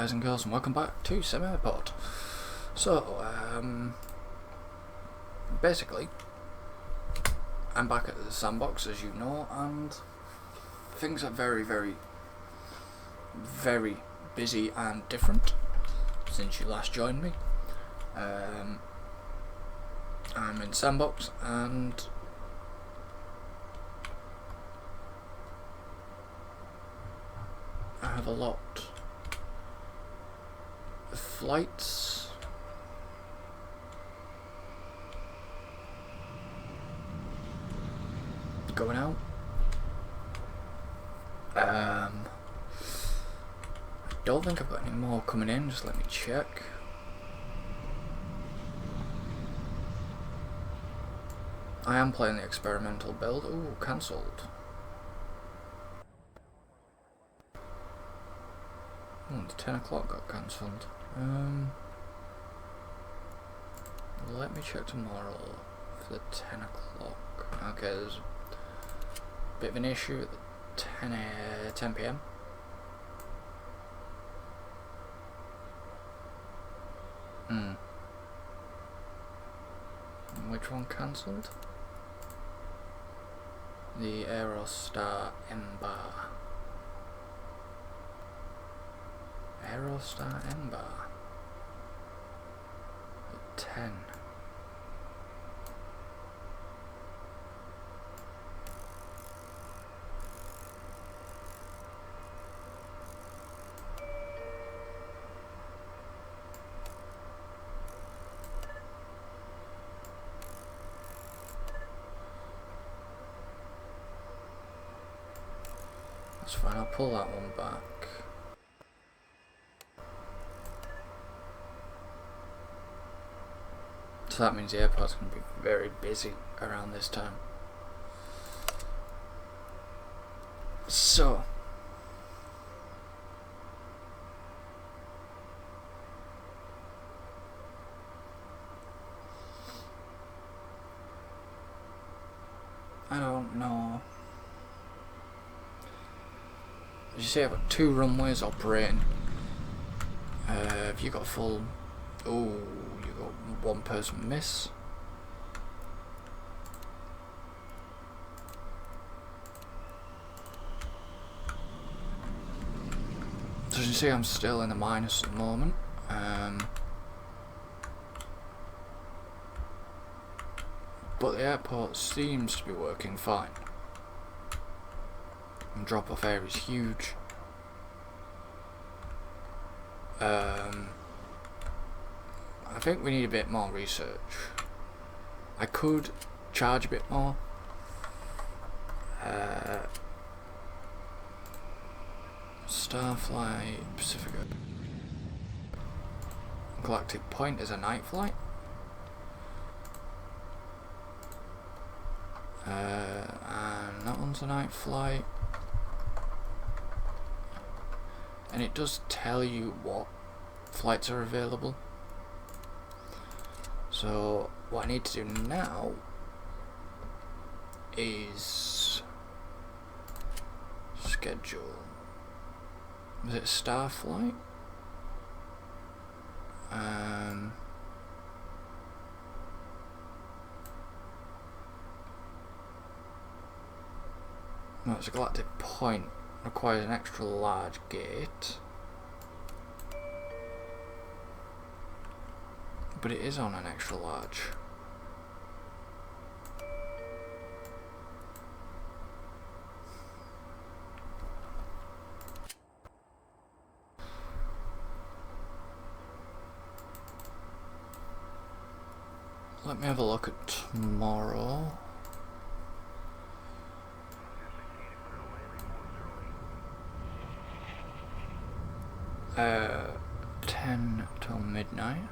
guys and girls, and welcome back to Semi-Pod. So, basically, I'm back at the sandbox, as you know, and things are very, very, very busy and different since you last joined me. I'm in sandbox, and I have a lot of flights. Going out. I don't think I've got any more coming in, just let me check. I am playing the experimental build. Ooh, cancelled. Oh, the 10 o'clock got cancelled. Let me check tomorrow for the 10 o'clock. Okay, there's a bit of an issue at the 10 p.m. Which one cancelled? The Aerostar Ember. Aerostar Ember. At 10. That's fine, I'll pull that one back. So that means the airport's going to be very busy around this time. So, I don't know. As you see, I've got 2 runways operating. Have you got full? Oh, you got 1 person miss. So as you see, I'm still in the minus at the moment. But the airport seems to be working fine. And drop-off area is huge. I think we need a bit more research. I could charge a bit more. Starflight Pacifica. Galactic Point is a night flight. And that one's a night flight. And it does tell you what flights are available. So what I need to do now is schedule. Was it Starflight? No, it's a Galactic Point. Requires an extra large gate. But it is on an extra large. Let me have a look at tomorrow. Uh, 10 till midnight.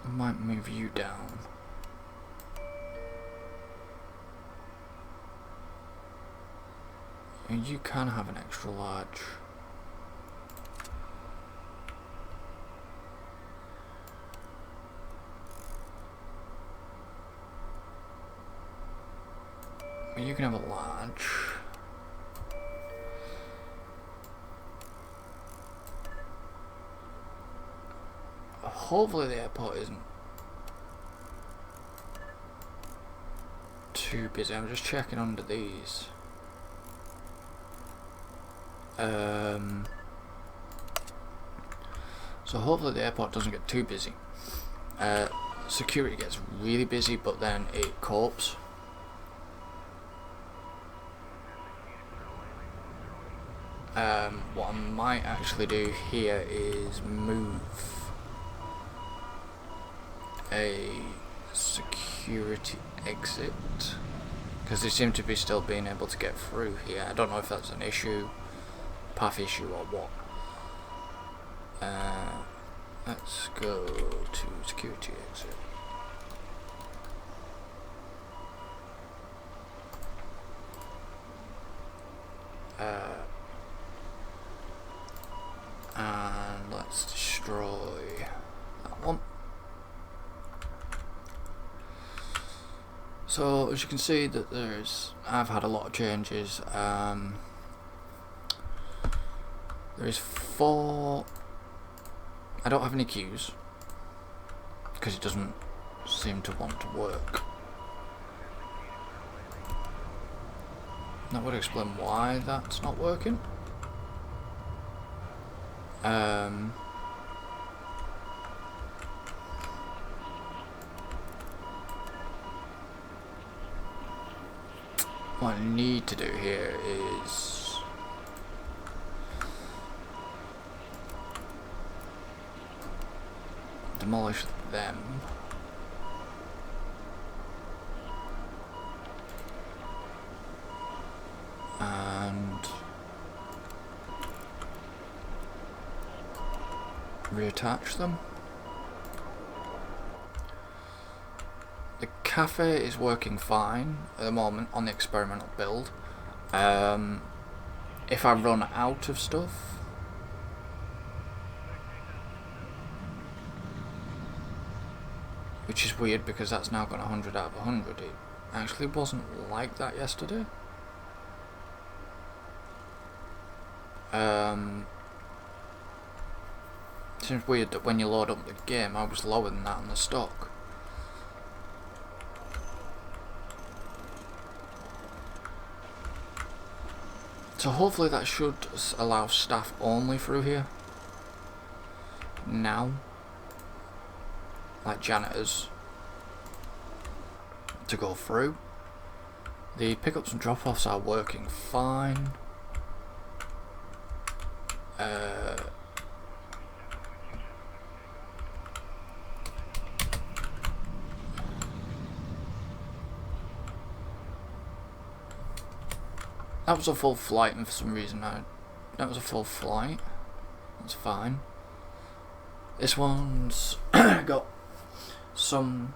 I might move you down. And you can have an extra large. You can have a large. Hopefully the airport isn't too busy. I'm just checking under these. So hopefully the airport doesn't get too busy. Security gets really busy, but then it copes. What I might actually do here is move a security exit, because they seem to be still being able to get through here. I don't know if that's an issue, path issue or what. Let's go to security exit. And let's destroy that one. So as you can see that I've had a lot of changes. There is 4. I don't have any queues because it doesn't seem to want to work. That would explain why that's not working. What I need to do here is demolish them. And reattach them. The cafe is working fine at the moment on the experimental build. If I run out of stuff, which is weird because that's now got 100 out of 100. It actually wasn't like that yesterday. Seems weird that when you load up the game, I was lower than that on the stock. So hopefully that should allow staff only through here now, like janitors, to go through. The pickups and drop-offs are working fine. That was a full flight, and for some reason that was a full flight. That's fine. This one's got some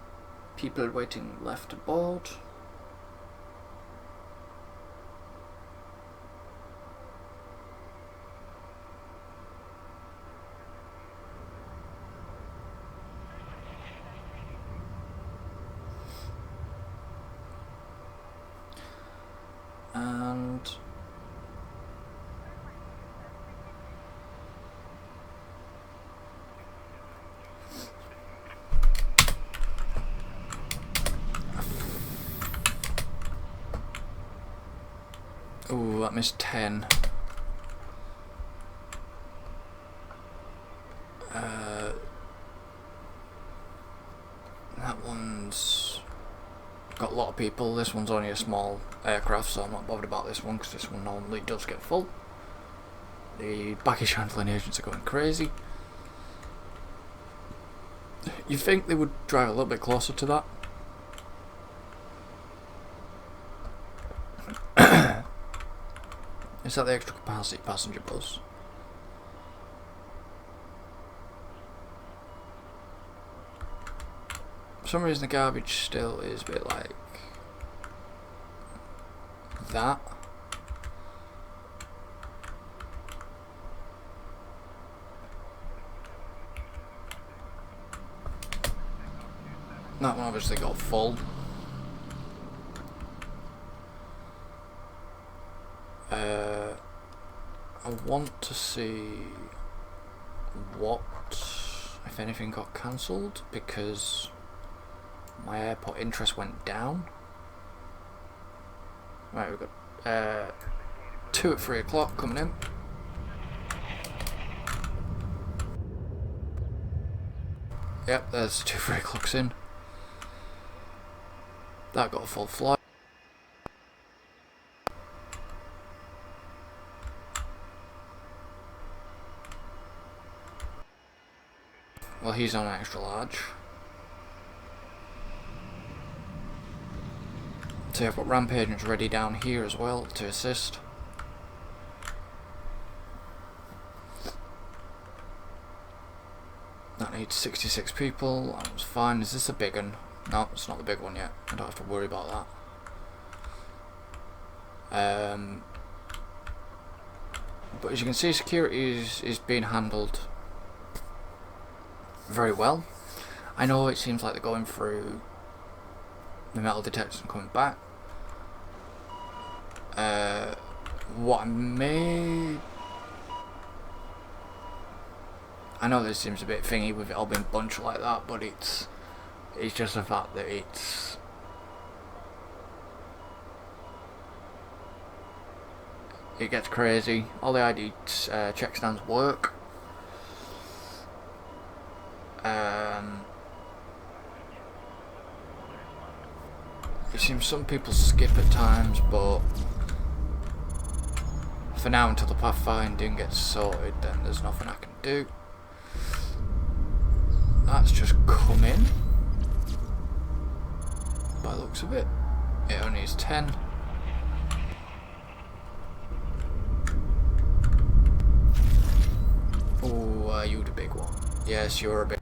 people waiting left to board. And ooh, that missed 10. That one's got a lot of people. This one's only a small aircraft, so I'm not bothered about this one because this one normally does get full. The baggage handling agents are going crazy. You'd think they would drive a little bit closer to that. Is that the extra capacity passenger bus? For some reason the garbage still is a bit like that. That one obviously got full. I want to see what, if anything, got cancelled, because my airport interest went down. Right, we've got 2 at 3 o'clock coming in. Yep, there's 2 3 o'clocks in. That got a full flight. Well, he's on an extra large. So I've got ramp agents ready down here as well to assist. That needs 66 people. That was fine. Is this a big one? No, it's not the big one yet. I don't have to worry about that. But as you can see, security is being handled very well. I know it seems like they're going through the metal detectors and coming back. What I may... I know this seems a bit thingy with it all being bunched like that, but it's just the fact that it gets crazy. All the ID check stands work. It seems some people skip at times, but for now, until the pathfinding gets sorted, then there's nothing I can do. That's just come in, by the looks of it. It only is 10. Oh, are you the big one? Yes, you're a big.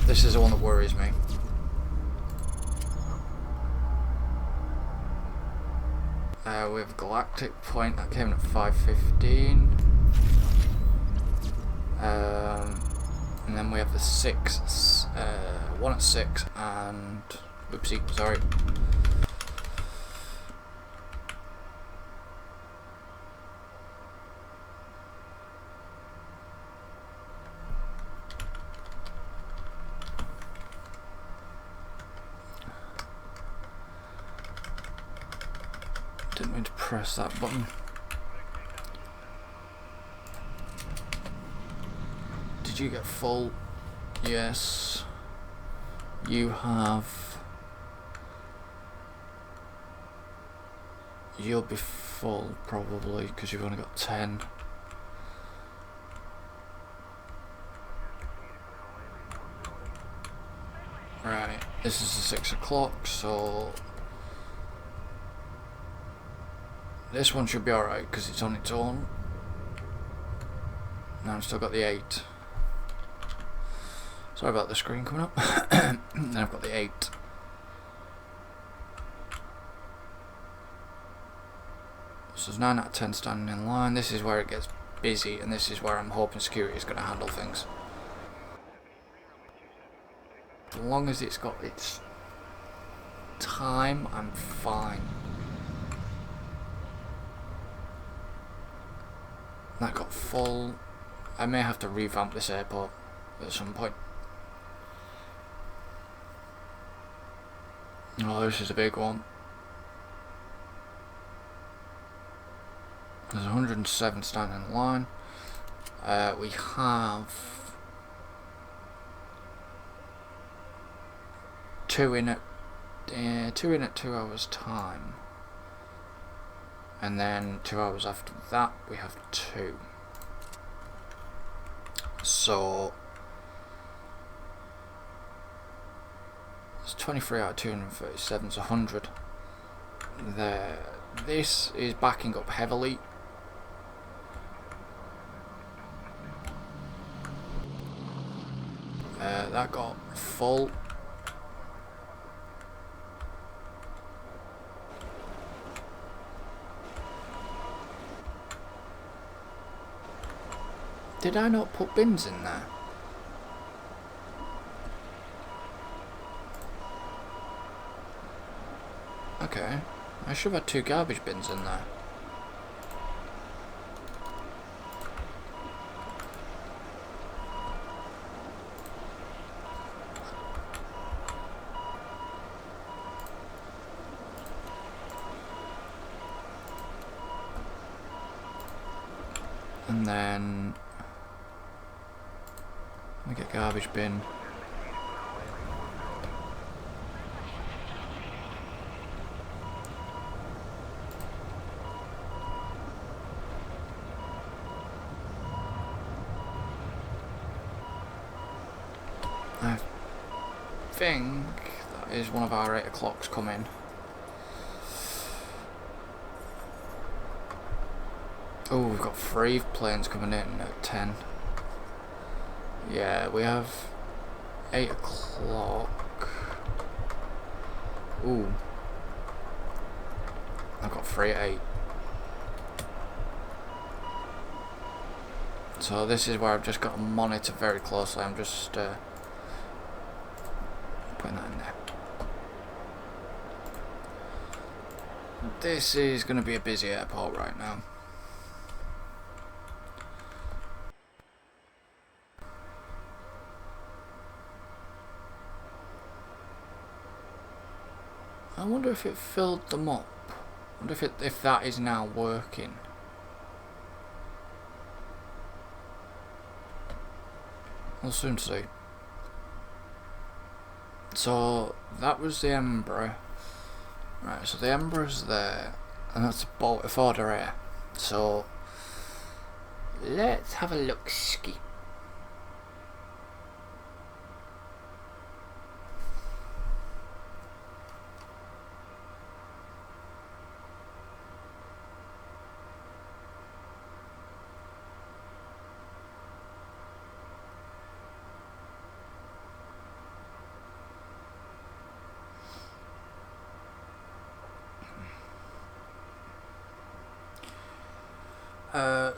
This is the one that worries me. We have Galactic Point that came in at 5:15. And then we have the 6, 1 at 6 and... Oopsie, sorry. Didn't mean to press that button. Did you get full? Yes. You have. You'll be full probably because you've only got 10. Right, this is the 6 o'clock, so this one should be alright because it's on its own. Now I've still got the 8. Sorry about the screen coming up. Then I've got the 8. So there's 9 out of 10 standing in line. This is where it gets busy, and this is where I'm hoping security is going to handle things. As long as it's got its time, I'm fine. That got full. I may have to revamp this airport at some point. Oh, this is a big one. There's 107 standing in line. We have 2 in at 2 hours time, and then 2 hours after that we have 2. So it's 23 out of 237, it's 100 there. This is backing up heavily. That got full. Did I not put bins in there? I should have had 2 garbage bins in there. And then we get garbage bin. I think that is one of our 8 o'clocks coming. Oh, we've got 3 planes coming in at 10. Yeah, we have 8 o'clock. Ooh. I've got 3 at 8. So this is where I've just got to monitor very closely. I'm just putting that in there. This is going to be a busy airport right now. I wonder if it filled them up. I wonder if that is now working. We'll soon see. So that was the Embraer. Right, so the Embraer's there, and that's a Border Air. So let's have a look ski.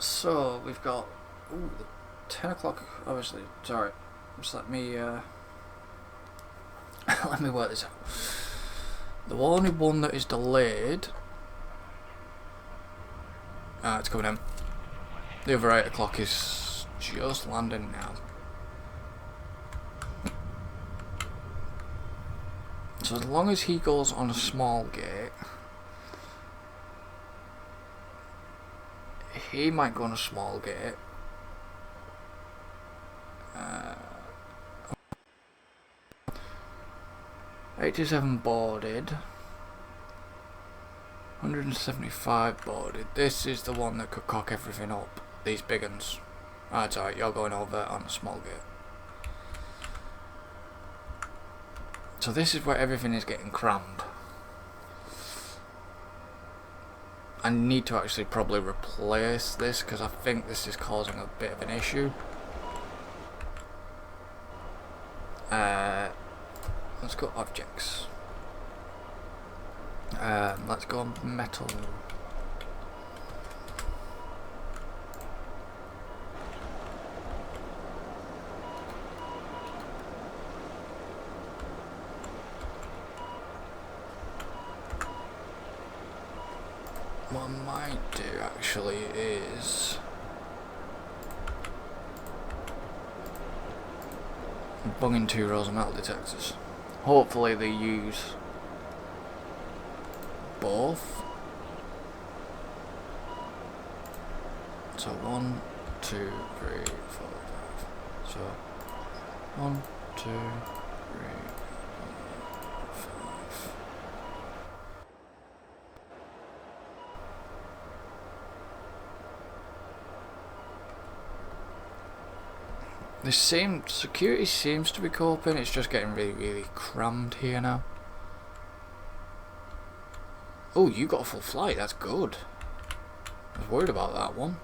So we've got 10 o'clock. Obviously, sorry. Just let me let me work this out. The only one that is delayed. It's coming in. The other 8 o'clock is just landing now. So as long as he goes on a small gate, he might go on a small gate. 87 boarded. 175 boarded. This is the one that could cock everything up. These big ones. That's alright, you're going over on a small gate. So this is where everything is getting crammed. I need to actually probably replace this because I think this is causing a bit of an issue. Let's go objects. Let's go on metal. What I might do actually is bung in 2 rows of metal detectors. Hopefully they use both. So 1, 2, 3, 4, 5. So 1, 2, 3, 4, 5. Security seems to be coping, it's just getting really, really crammed here now. Oh, you got a full flight, that's good. I was worried about that one.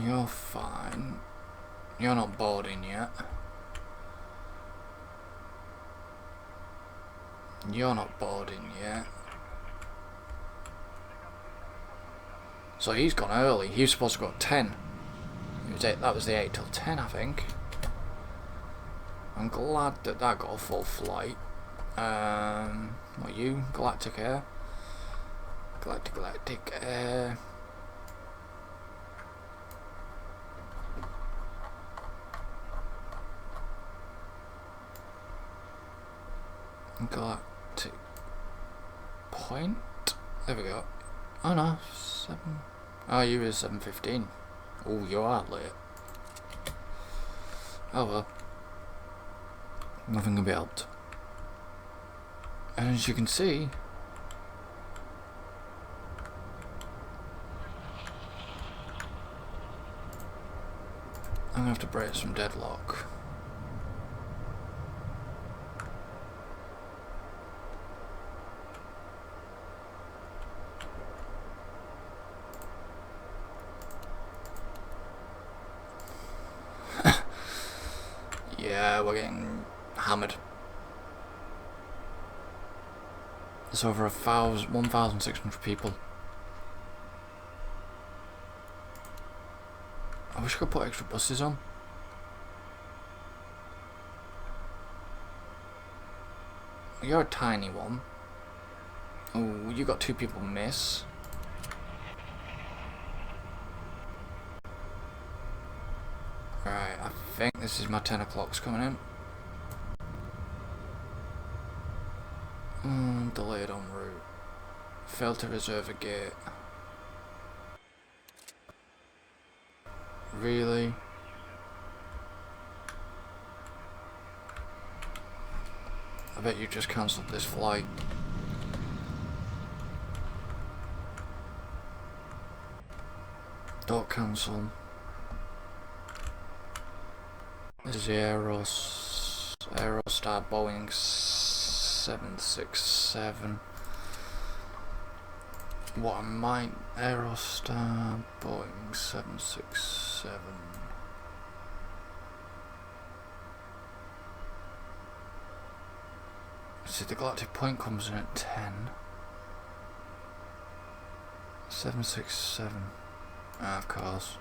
You're fine. You're not boarding yet. You're not boarding yet. So he's gone early. He was supposed to go at 10. That was the 8 till 10, I think. I'm glad that got a full flight. What you? Galactic Air? Galactic Air. Galactic Point? There we go. Oh no, 7. Oh, you were 7:15. Oh, you are late. Oh well. Nothing can be helped. And as you can see, I'm gonna have to break some deadlock. Yeah, we're getting hammered. There's over 1,600 people. I wish I could put extra buses on. You're a tiny one. Oh, you got 2 people miss. Right, I think this is my 10 o'clocks coming in. Delayed en route. Failed to reserve a gate. Really? I bet you just cancelled this flight. Don't cancel. This is the Aerostar Boeing 767. What I might Aerostar Boeing 767. See, the Galactic Point comes in at 10. 767. Ah, of course.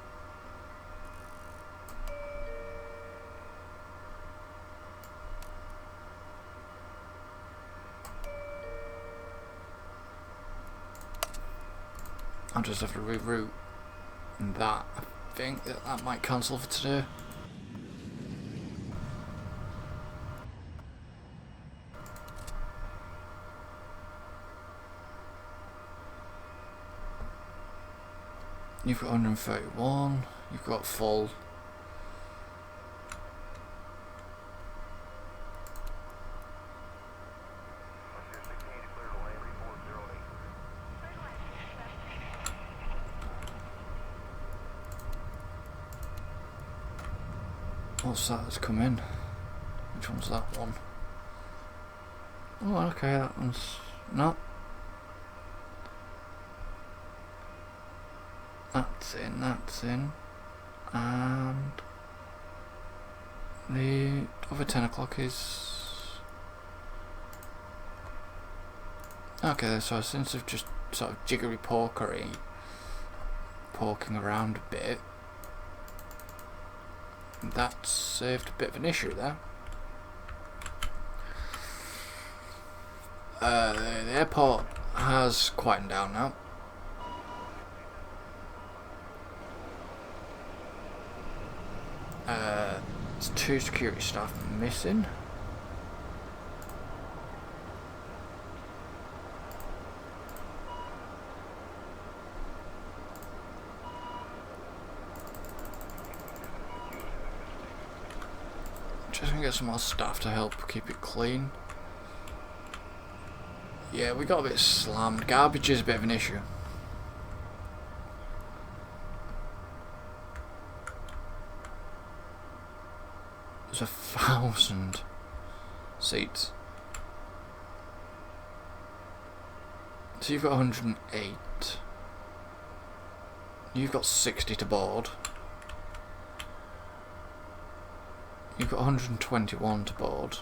I'll just have to reroute that. I think that might cancel for today. You've got 131, you've got full. What's that that's come in? Which one's that one? Oh, okay, that one's not. That's in. And the other 10 o'clock is... Okay, so since I've just sort of poking around a bit, that saved a bit of an issue there. The airport has quietened down now. There's 2 security staff missing. Just gonna get some more staff to help keep it clean. Yeah, we got a bit slammed. Garbage is a bit of an issue. There's 1,000 seats. So you've got 108. You've got 60 to board. You've got 121 to board.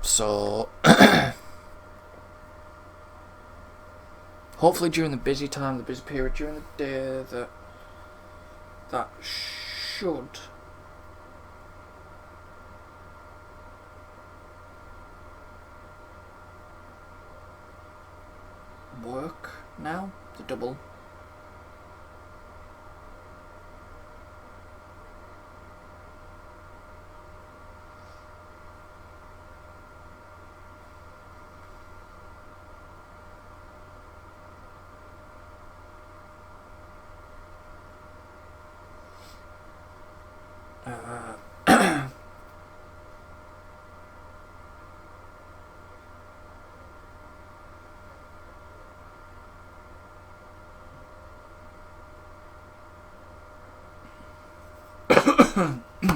So Hopefully during the busy time, the busy period during the day, that should work now. The double.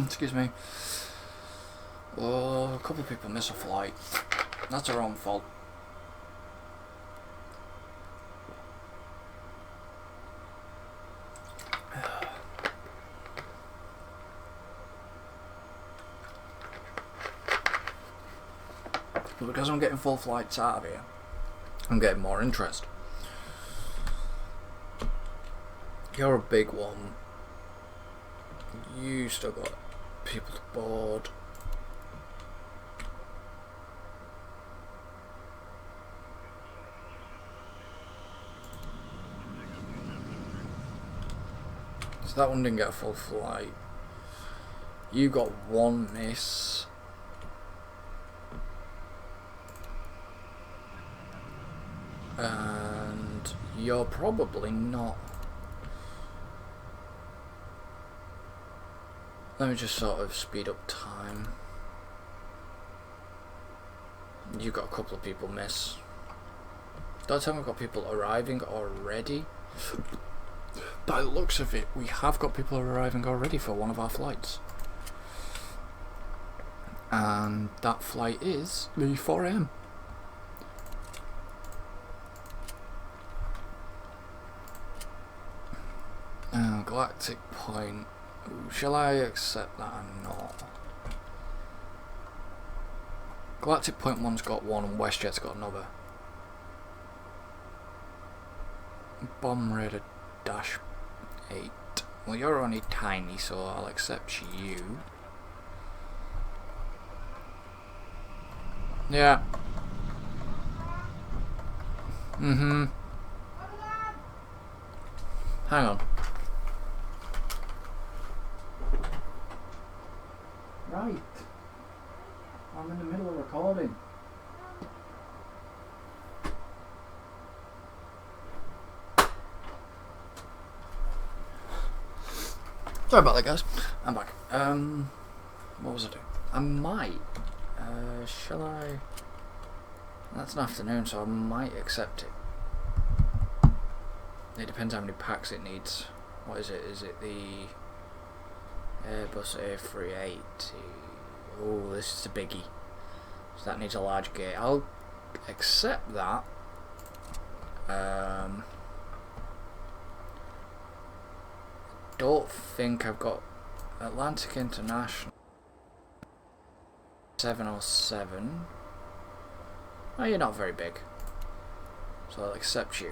Excuse me. Oh, a couple of people miss a flight. That's their own fault. But because I'm getting full flights out of here, I'm getting more interest. You're a big one. You still got people to board. So that one didn't get a full flight. You got one miss. And you're probably not. Let me just sort of speed up time. You got a couple of people miss. Don't tell me we've got people arriving already. By the looks of it, we have got people arriving already for one of our flights. And that flight is the 4 AM. Galactic Point. Shall I accept that or not? Galactic Point 1's got one and WestJet's got another. Bomb Raider Dash 8. Well, you're only tiny, so I'll accept you. Yeah. Mm-hmm. Hang on. Right. I'm in the middle of recording. Sorry about that, guys. I'm back. What was I doing? I might. Shall I? That's an afternoon, so I might accept it. It depends how many packs it needs. What is it? Is it the Airbus A380? Oh, this is a biggie. So that needs a large gate. I'll accept that. Don't think I've got Atlantic International 707. Oh, you're not very big, so I'll accept you.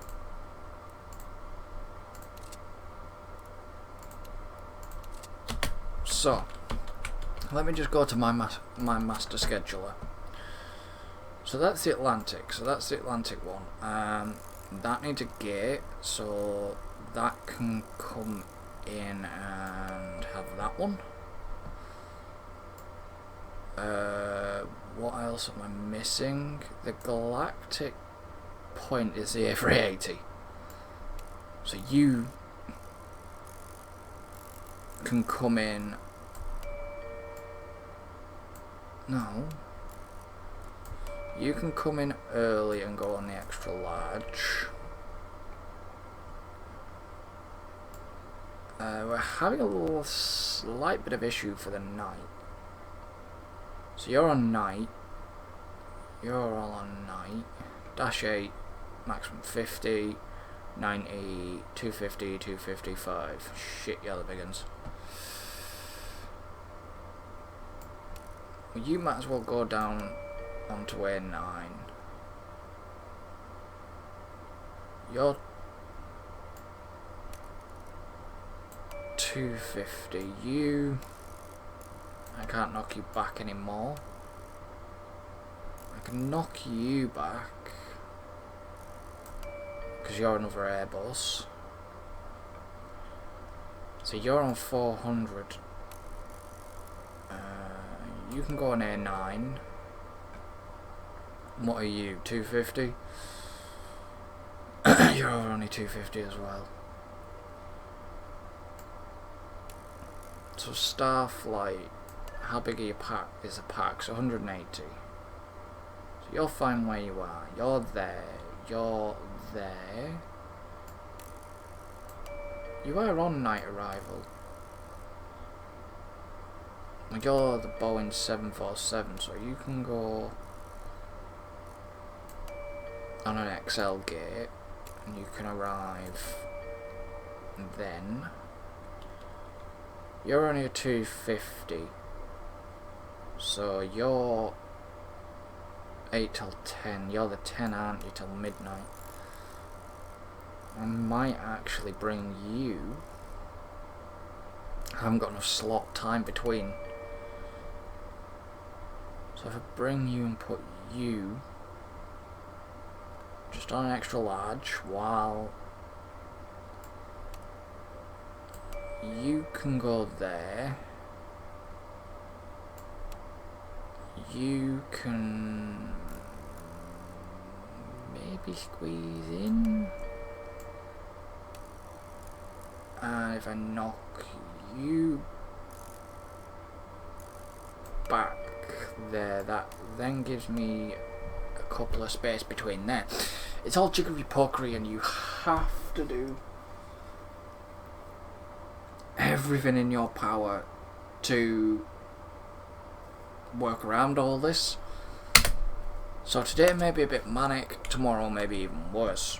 So let me just go to my master scheduler. So that's the Atlantic. So that's the Atlantic one. That needs a gate, so that can come in and have that one. What else am I missing? The Galactic Point is the A380. So you can come in. No. You can come in early and go on the extra large. We're having a little slight bit of issue for the night. So you're on night. You're all on night. Dash 8, maximum 50, 90, 250, 255. Shit, you're the big uns. Well, you might as well go down onto A9. You're 250. You... I can't knock you back anymore. I can knock you back. Because you're another Airbus. So you're on 400. You can go on A9. What are you, 250? You're only 250 as well. So Starflight, how big are your pack? Is a pack? So 180. So you're fine where you are. You're there. You're there. You are on night arrival. You're the Boeing 747, so you can go on an XL gate and you can arrive then. You're only a 250, so you're 8 till 10. You're the 10, aren't you, till midnight? I might actually bring you. I haven't got enough slot time between. So if I bring you and put you just on an extra large, while you can go there, you can maybe squeeze in, and if I knock you back there, that then gives me a couple of space between there. It's all jiggery pokery, and you have to do everything in your power to work around all this. So today may be a bit manic, tomorrow may be even worse.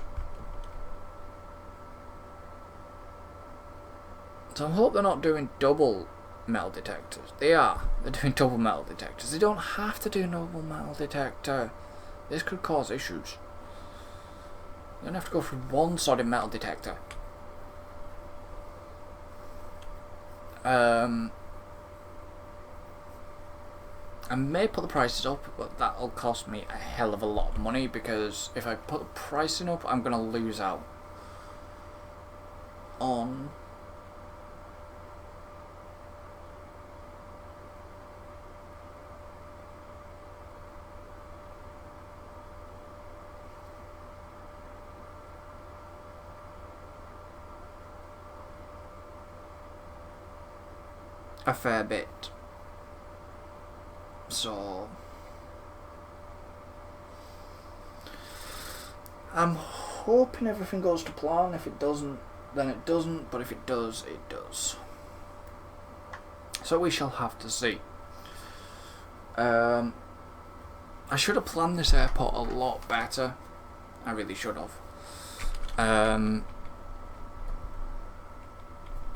So I hope they're not doing double metal detectors. They are. They're doing double metal detectors. They don't have to do double metal detector. This could cause issues. You don't have to go through one solid metal detector. I may put the prices up, but that'll cost me a hell of a lot of money, because if I put the pricing up, I'm going to lose out on a fair bit. So I'm hoping everything goes to plan. If it doesn't, then it doesn't, but if it does, it does. So we shall have to see. I should have planned this airport a lot better. I really should have.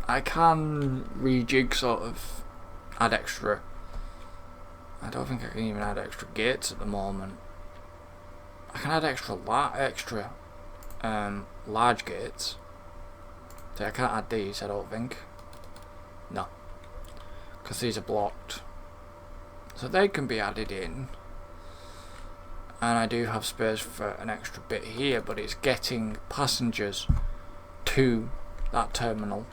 I can rejig, sort of add extra. I don't think I can even add extra gates at the moment. I can add extra large gates. So I can't add these, I don't think. No, because these are blocked. So they can be added in. And I do have space for an extra bit here, but it's getting passengers to that terminal,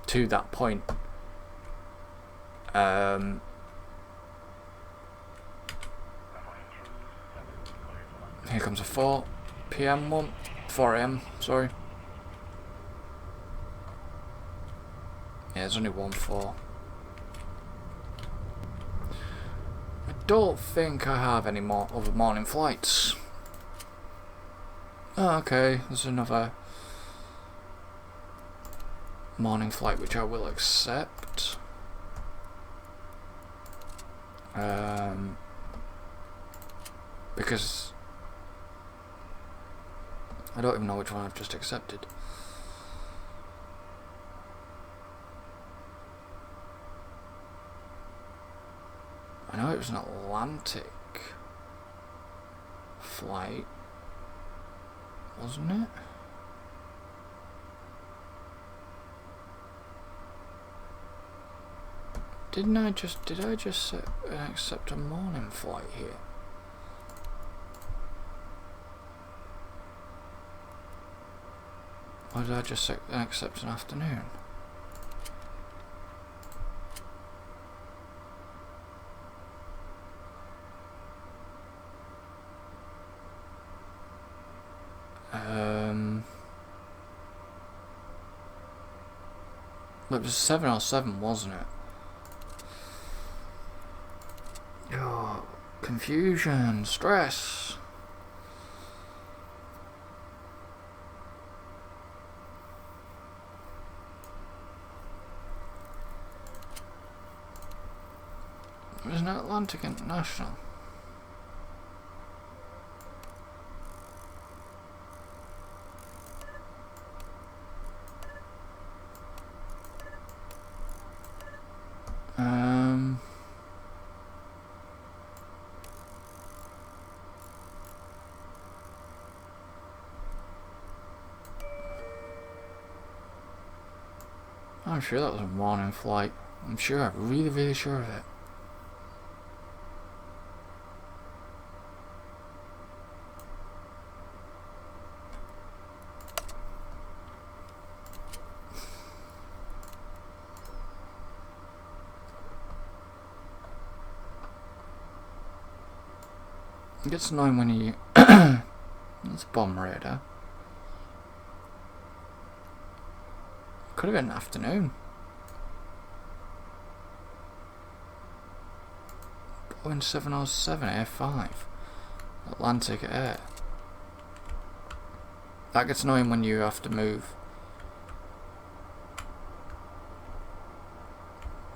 to that point. Here comes a 4 PM one, 4 AM, sorry. Yeah, there's only 1-4. I don't think I have any more other morning flights. Oh, okay, there's another morning flight which I will accept. Because I don't even know which one I've just accepted. I know it was an Atlantic flight. wasn't it? Did I just accept a morning flight here? Or did I just accept an afternoon? It was 7:07, wasn't it? Oh, confusion, stress. It was an Atlantic International. I'm sure that was a morning flight. I'm sure, really sure of it. It gets annoying when you... That's a bomb radar. Could have been afternoon. Boeing 707 A5. Atlantic Air. That gets annoying when you have to move.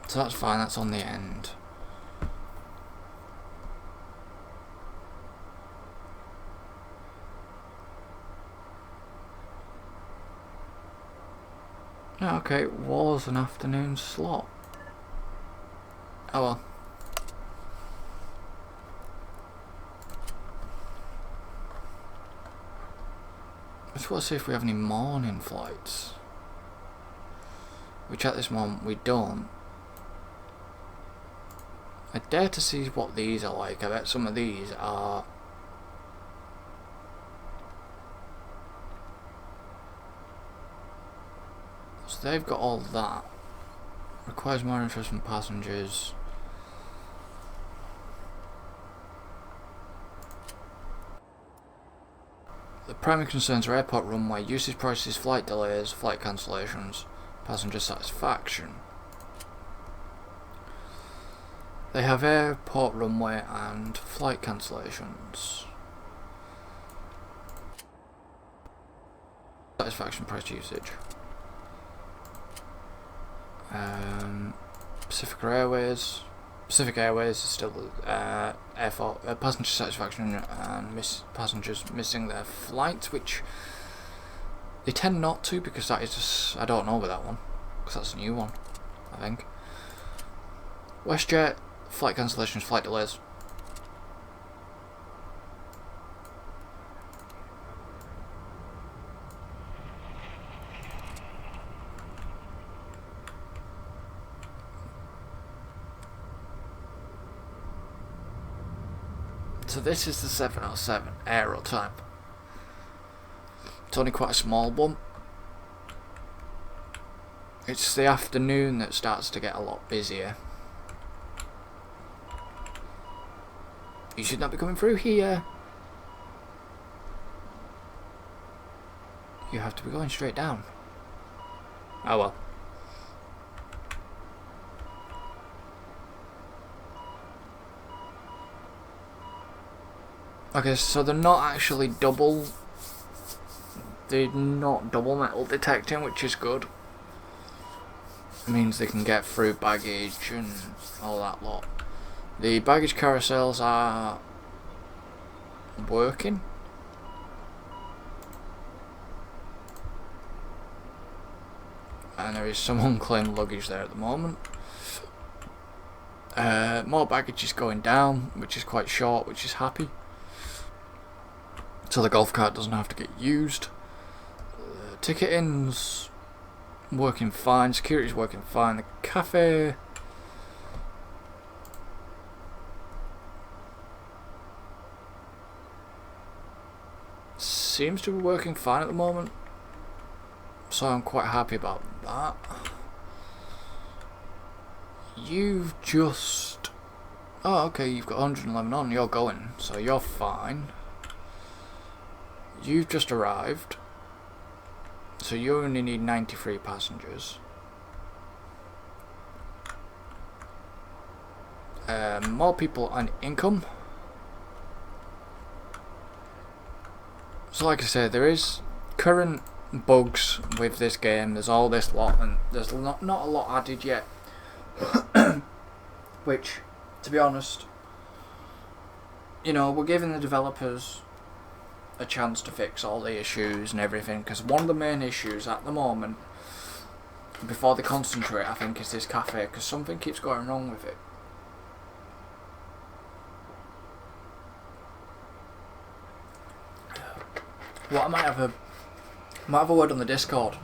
So that's fine, that's on the end. Yeah, okay, it was an afternoon slot. Oh well. Let's want to see if we have any morning flights. Which at this moment we don't. I dare to see what these are like. I bet some of these are... So they've got all that. Requires more interest from passengers. The primary concerns are airport runway, usage prices, flight delays, flight cancellations, passenger satisfaction. They have airport runway and flight cancellations. Satisfaction, price, usage. Pacific Airways is still passenger satisfaction and passengers missing their flights, which they tend not to, because that is just, I don't know about that one, because that's a new one, I think. WestJet, flight cancellations, flight delays. So this is the 707 aero type. It's only quite a small one. It's the afternoon that starts to get a lot busier. You should not be coming through here. You have to be going straight down. Oh well. Okay, so they're not actually double. They're not double metal detecting, which is good. It means they can get through baggage and all that lot. The baggage carousels are working. And there is some unclaimed luggage there at the moment. More baggage is going down, which is quite short, which is happy. so the golf cart doesn't have to get used. Ticketing's working fine, security's working fine, the cafe seems to be working fine at the moment, so I'm quite happy about that. You've just... oh, okay, you've got 111 on, you're going, so you're fine. You've just arrived, so you only need 93 passengers. More people on income. So like I said, there is current bugs with this game. There's all this lot, and there's not a lot added yet. Which, to be honest, you know, we're giving the developers a chance to fix all the issues and everything, because one of the main issues at the moment, before they concentrate, I think, is this cafe, because something keeps going wrong with it. What I might have a word on the Discord.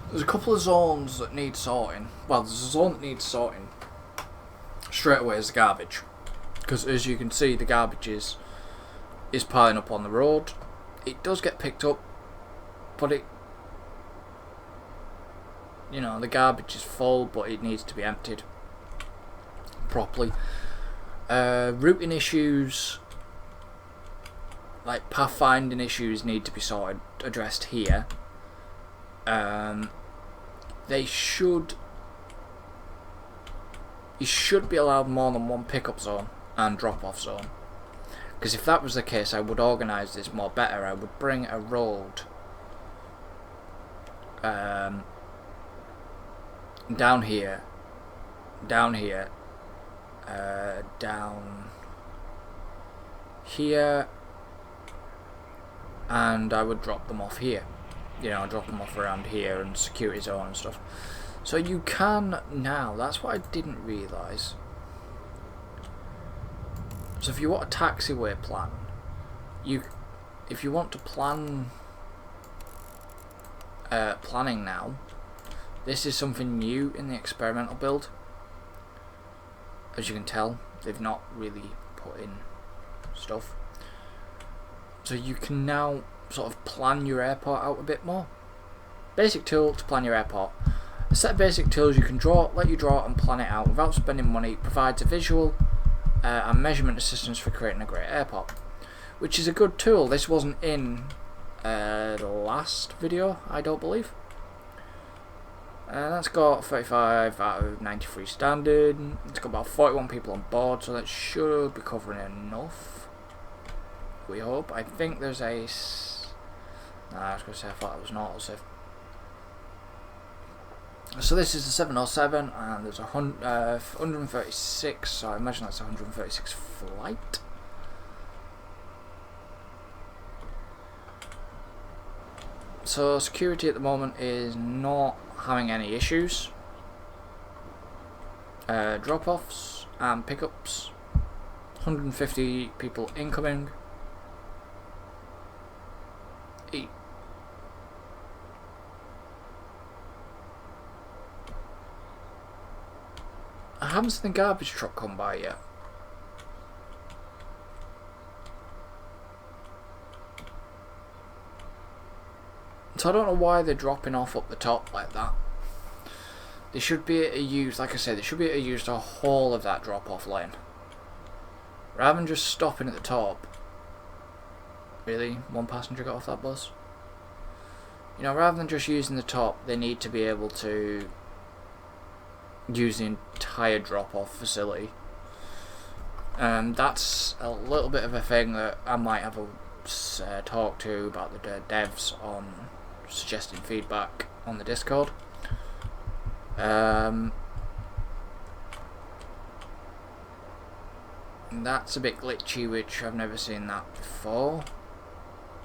There's a couple of zones that need sorting. Well, there's a zone that needs sorting. Straight away is the garbage, because as you can see, the garbage is piling up on the road. It does get picked up, but it, you know, the garbage is full, but it needs to be emptied properly. Routing issues, like pathfinding issues, need to be addressed here. You should be allowed more than one pickup zone and drop-off zone. Because if that was the case, I would organise this more better. I would bring a road down here, down here, and I would drop them off here. You know, drop them off around here and security zone and stuff. So you can now, that's what I didn't realise. So if you want a taxiway plan, if you want to plan planning now, this is something new in the experimental build. As you can tell, they've not really put in stuff. So you can now sort of plan your airport out a bit more. Basic tool to plan your airport. A set of basic tools you can let you draw and plan it out without spending money. Provides a visual and measurement assistance for creating a great airport, which is a good tool. This wasn't in the last video, I don't believe. That's got 35 out of 93 standard. It's got about 41 people on board, so that should be covering enough, we hope. I think there's a... I was going to say, I thought it was an autosave. So this is the 707, and there's 136, so I imagine that's 136 flight. So security at the moment is not having any issues. Drop-offs and pickups, 150 people incoming. I haven't seen the garbage truck come by yet. So I don't know why they're dropping off up the top like that. They should be able to use, like I said, they should be able to use the whole of that drop-off lane, rather than just stopping at the top. Really? One passenger got off that bus? You know, rather than just using the top, they need to be able to use the entire drop-off facility. That's a little bit of a thing that I might have a talk to about the devs on suggesting feedback on the Discord. That's a bit glitchy, which I've never seen that before.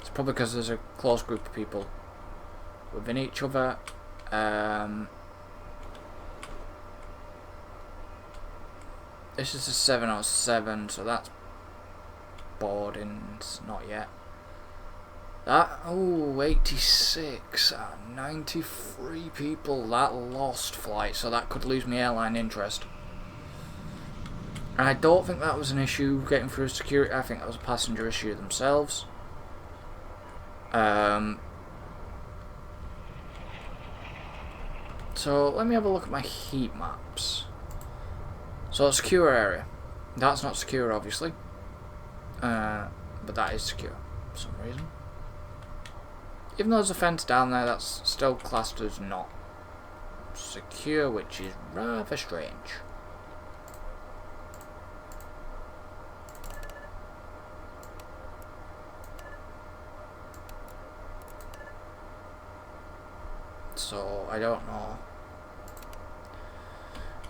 It's probably because there's a close group of people within each other. This is a 707, so that's boardings, not yet. That, oh, 86 and 93 people, that lost flight, so that could lose me airline interest. And I don't think that was an issue getting through security, I think that was a passenger issue themselves. So let me have a look at my heat maps. So secure area. That's not secure, obviously. But that is secure for some reason. Even though there's a fence down there, that's still classed as not secure, which is rather strange. So I don't know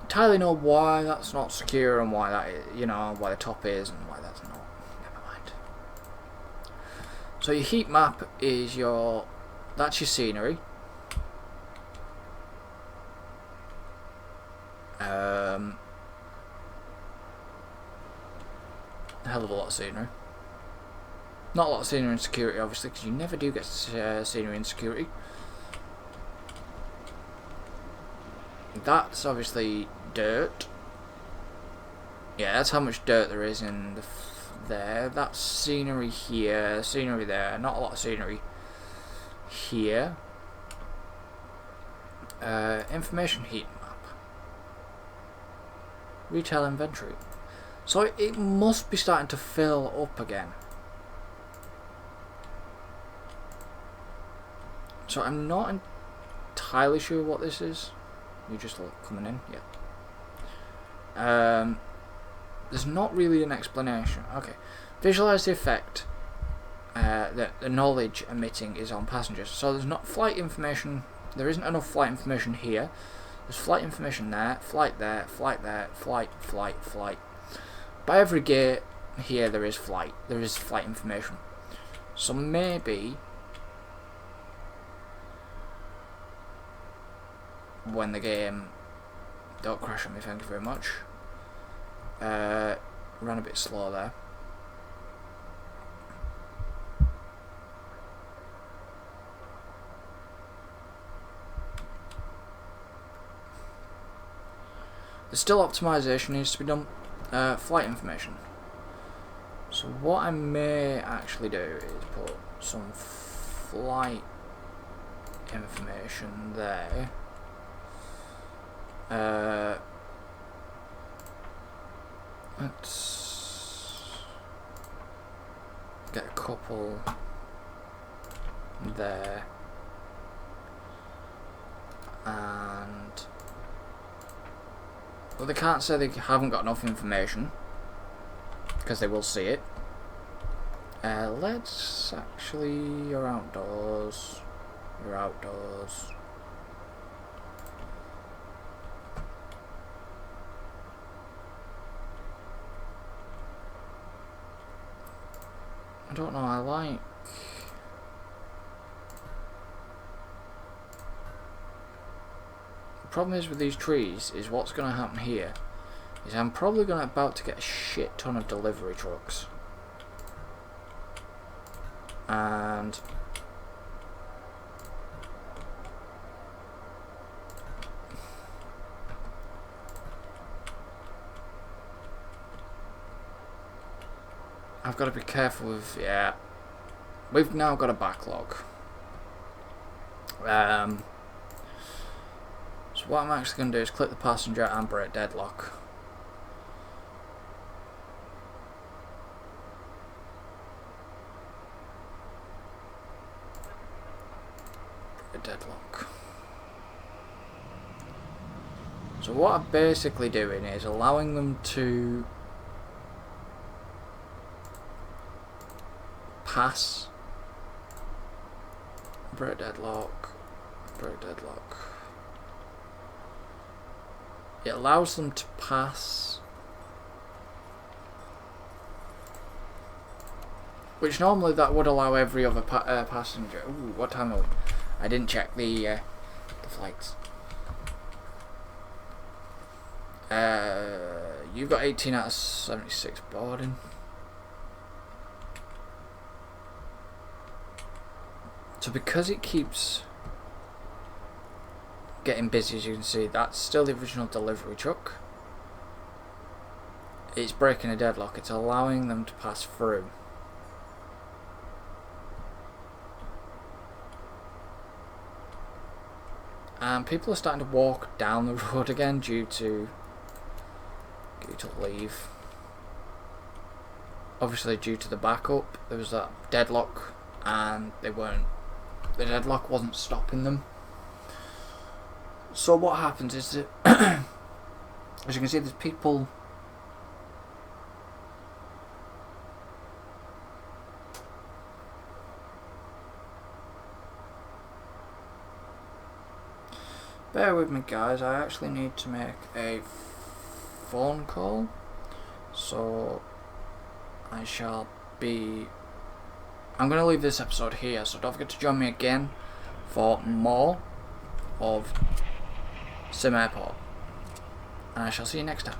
entirely know why that's not secure and why that is, you know, why the top is and why that's not. Never mind. So your heat map is that's your scenery. A hell of a lot of scenery. Not a lot of scenery in security, obviously, because you never do get scenery in security. That's obviously dirt. Yeah, that's how much dirt there is in there. That's scenery here, scenery there. Not a lot of scenery here. Information heat map. Retail inventory. So it must be starting to fill up again. So I'm not entirely sure what this is. You just look coming in, yeah. There's not really an explanation. Okay, visualize the effect that the knowledge emitting is on passengers. So there's not flight information. There isn't enough flight information here. There's flight information there, flight there, flight there, flight, flight, flight. By every gate here, there is flight. There is flight information. So maybe when the game, don't crash on me, thank you very much. Ran a bit slow there. There's still optimization needs to be done. Flight information. So what I may actually do is put some flight information there. Let's get a couple there, and well, they can't say they haven't got enough information because they will see it. Let's actually, you're outdoors. You're outdoors. I don't know, I like... The problem is with these trees is what's going to happen here is I'm probably about to get a shit ton of delivery trucks. And I've got to be careful with, yeah, we've now got a backlog. So what I'm actually going to do is click the passenger and break deadlock. Break deadlock. So what I'm basically doing is allowing them to pass, break deadlock, break deadlock. It allows them to pass, which normally that would allow every other passenger. Ooh, what time are we? I didn't check the flights. You've got 18 out of 76 boarding. So because it keeps getting busy, as you can see, that's still the original delivery truck. It's breaking a deadlock. It's allowing them to pass through. And people are starting to walk down the road again due to leave. Obviously due to the backup, there was that deadlock and the deadlock wasn't stopping them. So what happens is that as you can see, there's people bear with me guys, I actually need to make a phone call, so I'm going to leave this episode here, so don't forget to join me again for more of Sim Airport, and I shall see you next time.